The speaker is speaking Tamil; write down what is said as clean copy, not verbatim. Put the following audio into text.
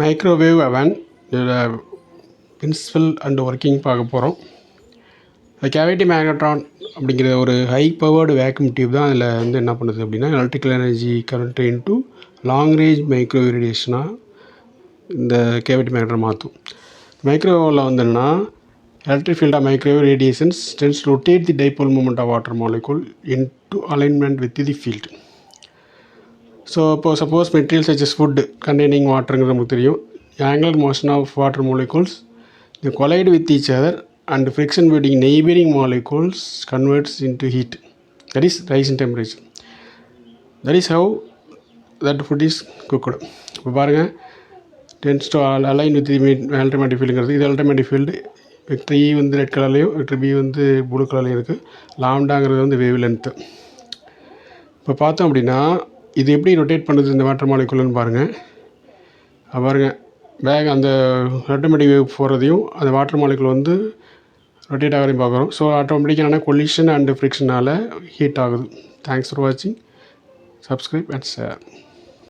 மைக்ரோவேவ் அவன் இதில் பிரின்சிபல் அண்ட் ஒர்க்கிங் பார்க்க போகிறோம். கேவிட்டி மேக்னட்ரான் அப்படிங்கிற ஒரு ஹை பவர்டு வேக்யூம் டியூப் தான் அதில் வந்து என்ன பண்ணுது அப்படின்னா electrical energy current into long range microwave ரேடியேஷனாக இந்த கேவிட்டி மேக்னட்ரான் மாற்றும். மைக்ரோவேவில் வந்துன்னா electric field of microwave radiations tends to rotate the dipole moment of water molecule into alignment with the field. So suppose materials such as food containing water நமக்கு தெரியும். Angular motion of water molecules they collide with each other and friction between neighboring molecules converts into heat, that is rise in temperature. That is how that food is cooked. இப்போ பாருங்கள், tends to align with the electromagnetic field. இது electromagnetic field. வெக்டர் E வந்து ரெட் கலர்லேயும் வெக்டர் B வந்து ப்ளூ கலர்லேயும் இருக்குது. லாம்டாங்கிறது வந்து வேவ் லென்த்து. இப்போ பார்த்தோம் அப்படின்னா இது எப்படி ரொட்டேட் பண்ணுது இந்த வாட்டர் மாலிகுல்னு பாருங்கள். பேக் அந்த ஆட்டோமேட்டிக் வேவ் போகிறதையும் அந்த வாட்டர் மாலிகுல் வந்து ரொட்டேட் ஆகிறதையும் பார்க்குறோம். ஸோ ஆட்டோமேட்டிக்கான கொலிஷன் அண்ட் ஃப்ரிக்ஷனால் ஹீட் ஆகுது. தேங்க்ஸ் ஃபார் வாட்சிங். Subscribe and share.